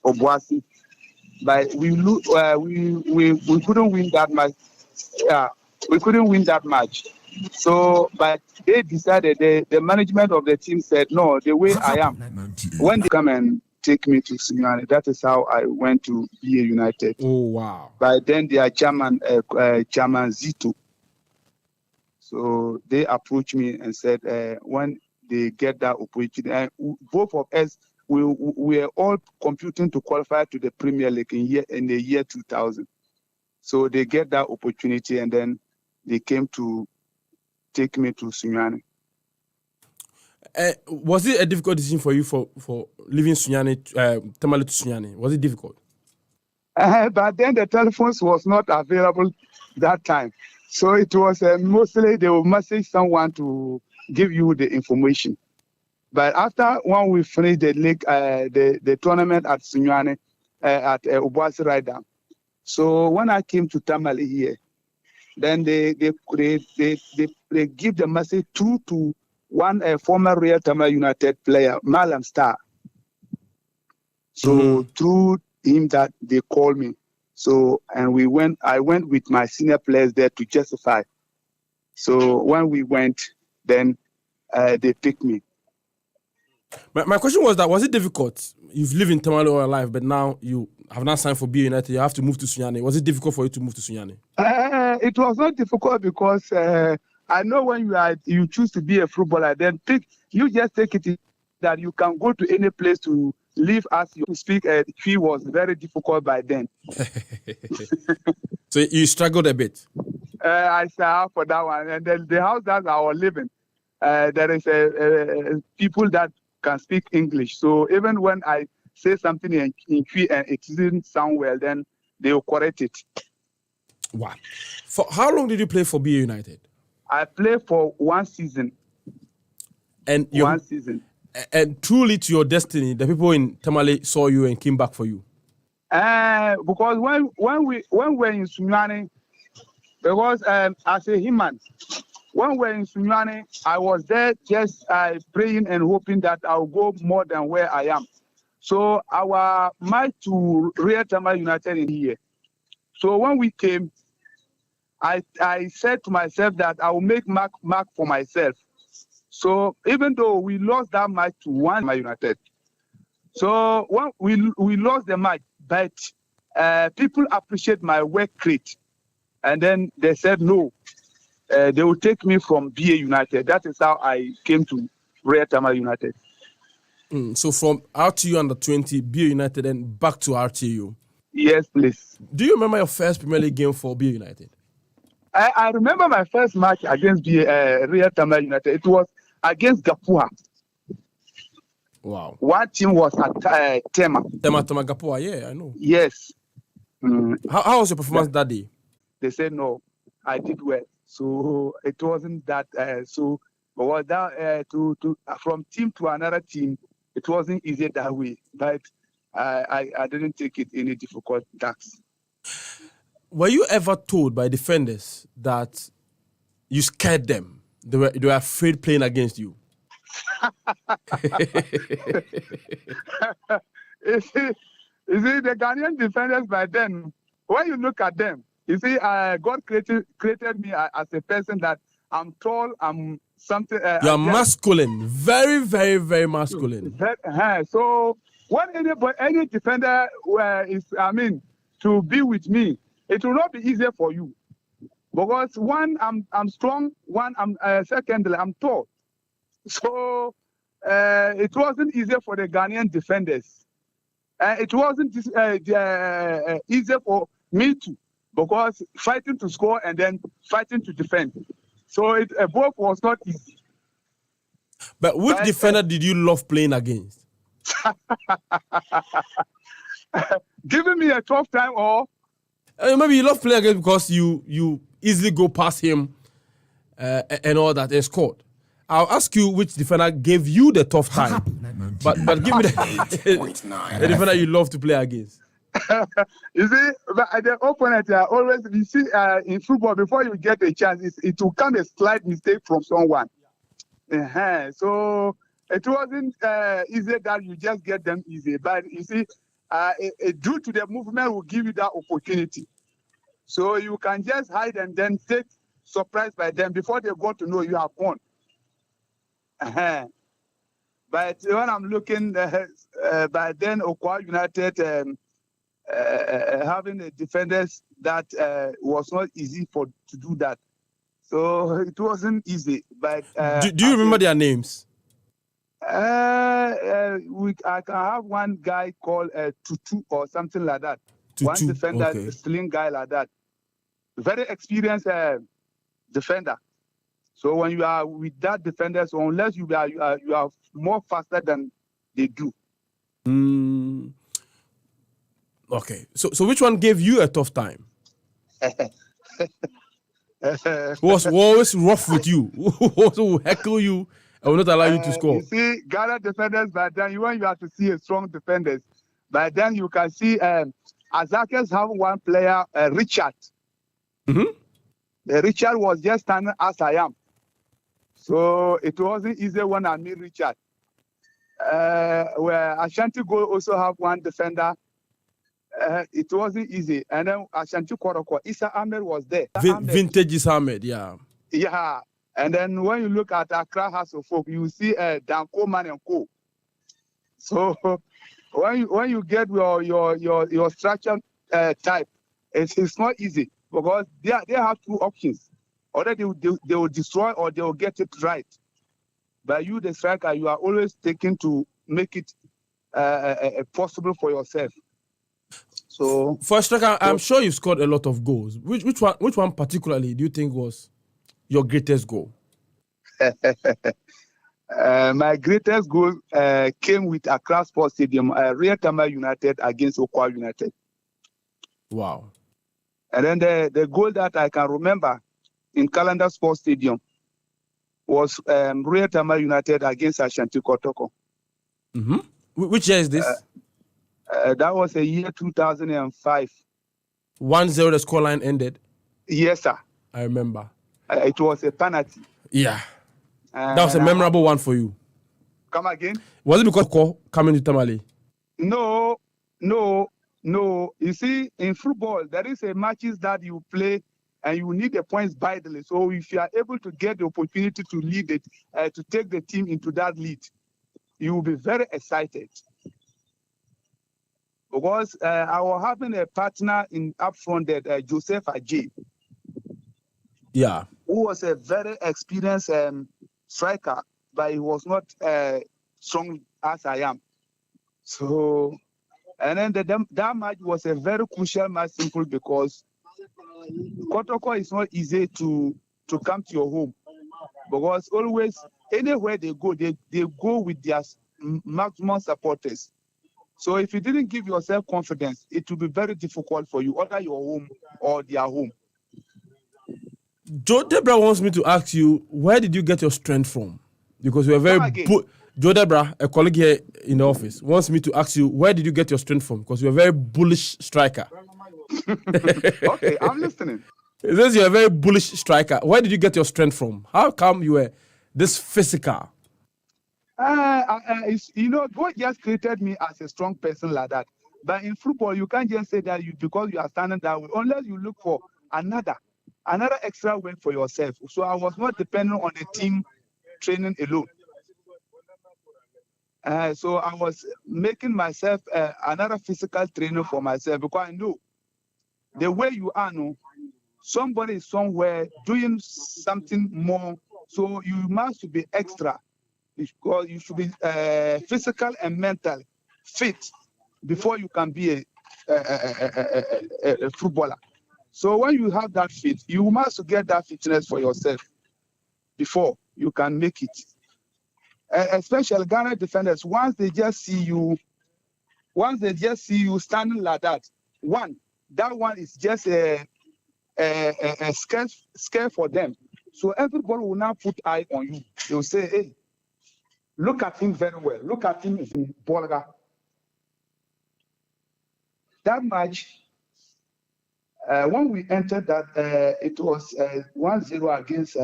Obuasi. But we couldn't win that match. Yeah, we couldn't win that match. So, but they decided, the management of the team said, no, the way I am, when they come and take me to Sunyani, that is how I went to BA United. Oh, wow. By then, their chairman Zito. So they approached me and said, when they get that opportunity, both of us, we were all computing to qualify to the Premier League in the year 2000. So they get that opportunity, and then they came to take me to Sunyani. Was it a difficult decision for you for leaving Sunyani, Tamale to Sunyani? Was it difficult? But then the telephones was not available that time. So it was mostly they will message someone to give you the information. But after when we finished the league, the tournament at Sunyani, at Obuasi Rider. So when I came to Tamale here, then they give the message through to one former Real Tamale United player, Malam Star. So through him that they called me. So and I went with my senior players there to justify. So when we went, then they picked me. My question was it difficult? You've lived in Tamale all your life, but now you have not signed for BA United. You have to move to Sunyani. Was it difficult for you to move to Sunyani? It was not difficult because I know when you choose to be a footballer, then you just take it that you can go to any place to live as you speak. Fee was very difficult by then. So you struggled a bit? I saw for that one. And then the house that I was living, there is people that can speak English. So even when I say something in Fee and it didn't sound well, then they will correct it. Wow. For how long did you play for BA United? I played for 1 season. And 1 season. And truly to your destiny, the people in Tamale saw you and came back for you. Because when we're in Sunyani, because as a human, when we're in Sunyani, I was there just praying and hoping that I'll go more than where I am. So our match to Real Tamale United in here. So when we came, I said to myself that I will make mark for myself. So even though we lost that match to one United, so when we lost the match, but people appreciate my work rate, and then they said no, they will take me from BA United. That is how I came to Real Tamale United. So from RTU under 20, BA United, and back to RTU. Yes, please. Do you remember your first Premier League game for BA United? I remember my first match against Real Tamale United. It was against Gapua. Wow. One team was at Tema. Tema Gapua, yeah, I know. Yes. How was your performance that day? They said no, I did well. So it wasn't that. But was that from team to another team, it wasn't easy that way. But I didn't take it any difficult tasks. Were you ever told by defenders that you scared them? They were afraid playing against you? You see, the Ghanaian defenders by then, when you look at them, you see, God created me as a person that I'm tall, I'm something. You are masculine, very, very, very masculine. So when any defender to be with me, it will not be easier for you, because one, I'm strong. One, secondly, I'm tall. So it wasn't easier for the Ghanaian defenders. It wasn't easier for me too, because fighting to score and then fighting to defend. So both was not easy. But which defender did you love playing against? Giving me a tough time, or maybe you love playing against because you easily go past him and all that and scored. I'll ask you which defender gave you the tough time, but give me the defender you love to play against. You see, the opponent always, you see, in football, before you get a chance, it will come a slight mistake from someone. So it wasn't easy that you just get them easy. But you see, due to the movement will give you that opportunity. So you can just hide and then take surprise by them before they got to know you have won. But when I'm looking, by then Okwa United having the defenders that was not easy to do that. So it wasn't easy. But do you remember their names? I can have one guy called Tutu or something like that. Tutu, one defender, okay. sling guy like that. Very experienced defender. So when you are with that defender, so unless you are more faster than they do. Okay. So which one gave you a tough time? Who was always rough with you? Who also heckle you and will not allow you to score? You see, Ghana defenders, but then when you have to see a strong defenders, but then you can see Azakers have one player, Richard. Richard was just standing as I am. So it wasn't easy when I meet Richard. Where Ashanti Gold also have one defender. It wasn't easy. And then Ashanti Koroko, Issa Ahmed was there. Vintage Issa Ahmed, yeah. Yeah. And then when you look at Accra House of Folk, you see Dan Coleman and Co. So when you get your structure type, it's not easy because they have two options. Either they will destroy or they will get it right. But you, the striker, you are always taking to make it possible for yourself. So for a striker, I'm sure you scored a lot of goals. Which one particularly do you think was your greatest goal? My greatest goal came with Accra Sports Stadium, Real Tama United against Okwa United. Wow. And then the goal that I can remember in Calendar Sports Stadium was Real Tama United against Ashanti Kotoko. Which year is this? That was the year 2005. 1-0 the scoreline ended? Yes, sir. I remember. It was a penalty. Yeah. That was a memorable one for you. Come again? Was it because coming to Tamale? No. You see, in football, there is a matches that you play and you need the points badly. So if you are able to get the opportunity to lead it, to take the team into that lead, you will be very excited. Because I was having a partner up front that Joseph Ajay. Yeah. Who was a very experienced striker, but he was not strong as I am. So, and then that match was a very crucial match simply because Kotoko is not easy to come to your home. Because always, anywhere they go with their maximum supporters. So if you didn't give yourself confidence, it will be very difficult for you, either your home or their home. Joe Debra wants me to ask you, where did you get your strength from? Because you are very... Joe Debra, a colleague here in the office, wants me to ask you, where did you get your strength from? Because you're a very bullish striker. Okay, I'm listening. It says you're a very bullish striker. Where did you get your strength from? How come you were this physical? God just created me as a strong person like that. But in football, you can't just say that because you are standing that way, unless you look for another extra way for yourself. So I was not dependent on the team training alone. So I was making myself another physical trainer for myself because I know the way you are now, somebody is somewhere doing something more. So you must be extra because you should be physical and mental fit before you can be a footballer. So when you have that fit, you must get that fitness for yourself before you can make it. Especially Ghana defenders, once they just see you standing like that, that one is just a scare for them. So everybody will now put eye on you. They will say, hey, look at him very well. Look at him in Bolga. That match, when we entered that, it was 1-0 against